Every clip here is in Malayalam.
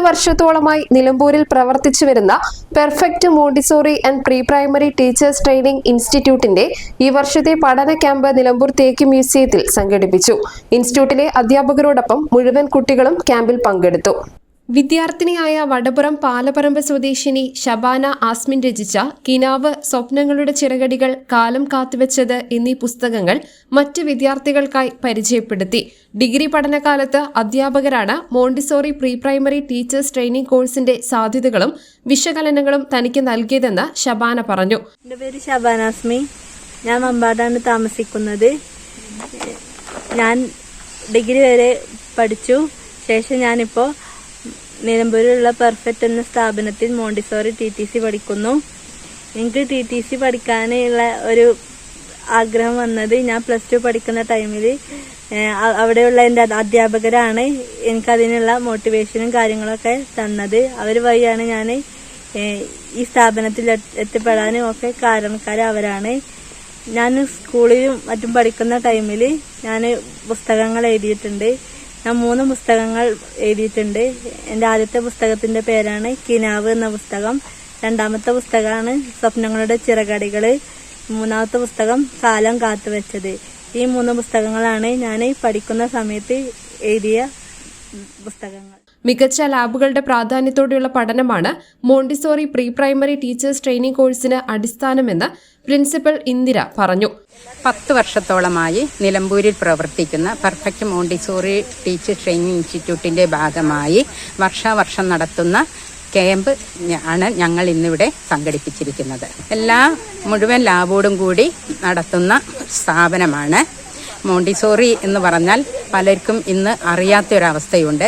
വർഷത്തോളമായി നിലമ്പൂരിൽ പ്രവർത്തിച്ചുവരുന്ന perfect montessori and pre primary teachers training ഇൻസ്റ്റിറ്റ്യൂട്ടിന്റെ ഈ വർഷത്തെ പഠന ക്യാമ്പ് നിലമ്പൂർ തേക്ക് മ്യൂസിയത്തിൽ സംഘടിപ്പിച്ചു. ഇൻസ്റ്റിറ്റ്യൂട്ടിലെ അധ്യാപകരോടൊപ്പം മുഴുവൻ കുട്ടികളും ക്യാമ്പിൽ പങ്കെടുത്തു. വിദ്യാർത്ഥിനിയായ വടപുറം പാലപ്പറമ്പ് സ്വദേശിനി ഷബാന ആസ്മിൻ രചിച്ച കിനാവ്, സ്വപ്നങ്ങളുടെ ചിറകടികൾ, കാലം കാത്തുവെച്ചത് എന്നീ പുസ്തകങ്ങൾ മറ്റ് വിദ്യാർത്ഥികൾക്കായി പരിചയപ്പെടുത്തി. ഡിഗ്രി പഠനകാലത്ത് അധ്യാപകരാണ് montessori pre primary teachers training കോഴ്സിന്റെ സാധ്യതകളും വിശകലനങ്ങളും തനിക്ക് നൽകിയതെന്ന് ഷബാന പറഞ്ഞു. എൻ്റെ പേര് ഷബാന ആസ്മി. ഞാൻ മമ്പാടാണ് താമസിക്കുന്നത്. ഞാൻ ഡിഗ്രി വരെ പഠിച്ചു. ശേഷം ഞാനിപ്പോൾ നിലമ്പൂരിലുള്ള പെർഫെക്റ്റ് എന്ന സ്ഥാപനത്തിൽ മോണ്ടിസോറി TTC പഠിക്കുന്നു. എനിക്ക് TTC പഠിക്കാനുള്ള ഒരു ആഗ്രഹം വന്നത് ഞാൻ +2 പഠിക്കുന്ന ടൈമിൽ അവിടെയുള്ള എൻ്റെ അധ്യാപകരാണ് എനിക്കതിനുള്ള മോട്ടിവേഷനും കാര്യങ്ങളൊക്കെ തന്നത്. അവർ വഴിയാണ് ഞാൻ ഈ സ്ഥാപനത്തിൽ എത്തിപ്പെടാനും ഒക്കെ കാരണക്കാർ അവരാണ്. ഞാൻ സ്കൂളിലും മറ്റും പഠിക്കുന്ന ടൈമിൽ ഞാൻ പുസ്തകങ്ങൾ എഴുതിയിട്ടുണ്ട്. ഞാൻ 3 പുസ്തകങ്ങൾ എഴുതിയിട്ടുണ്ട്. എൻ്റെ ആദ്യത്തെ പുസ്തകത്തിൻ്റെ പേരാണ് കിനാവ് എന്ന പുസ്തകം. രണ്ടാമത്തെ പുസ്തകമാണ് സ്വപ്നങ്ങളുടെ ചിറകടികൾ. മൂന്നാമത്തെ പുസ്തകം കാലം കാത്തുവെച്ചത്. ഈ 3 പുസ്തകങ്ങളാണ് ഞാൻ പഠിക്കുന്ന സമയത്ത് എഴുതിയ പുസ്തകങ്ങൾ. മികച്ച ലാബുകളുടെ പ്രാധാന്യത്തോടെയുള്ള പഠനമാണ് Montessori pre primary teachers training കോഴ്സിന് അടിസ്ഥാനമെന്ന് പ്രിൻസിപ്പൽ ഇന്ദിര പറഞ്ഞു. 10 വർഷത്തോളമായി നിലമ്പൂരിൽ പ്രവർത്തിക്കുന്ന പെർഫെക്റ്റ് മോണ്ടിസോറി ടീച്ചേഴ്സ് ട്രെയിനിംഗ് ഇൻസ്റ്റിറ്റ്യൂട്ടിന്റെ ഭാഗമായി വർഷാവർഷം നടത്തുന്ന ക്യാമ്പ് ആണ് ഞങ്ങൾ ഇന്നിവിടെ സംഘടിപ്പിച്ചിരിക്കുന്നത്. എല്ലാ മുഴുവൻ ലാബോടും കൂടി നടത്തുന്ന സ്ഥാപനമാണ്. മോണ്ടിസോറി എന്ന് പറഞ്ഞാൽ പലർക്കും ഇന്ന് അറിയാത്തൊരവസ്ഥയുണ്ട്.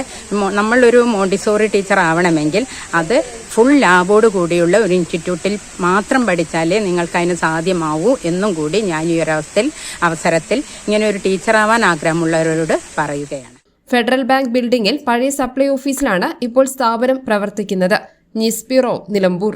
നമ്മളൊരു മോണ്ടിസോറി ടീച്ചർ ആവണമെങ്കിൽ അത് ഫുൾ ലാബോട് കൂടിയുള്ള ഒരു ഇൻസ്റ്റിറ്റ്യൂട്ടിൽ മാത്രം പഠിച്ചാലേ നിങ്ങൾക്ക് അതിന് സാധ്യമാവൂ എന്നും കൂടി ഞാൻ ഈ ഒരു അവസരത്തിൽ ഇങ്ങനെ ഒരു ടീച്ചറാവാൻ ആഗ്രഹമുള്ളവരോട് പറയുകയാണ്. ഫെഡറൽ ബാങ്ക് ബിൽഡിംഗിൽ പഴയ സപ്ലൈ ഓഫീസിലാണ് ഇപ്പോൾ സ്ഥാപനം പ്രവർത്തിക്കുന്നത്. News bureau, Nilambur.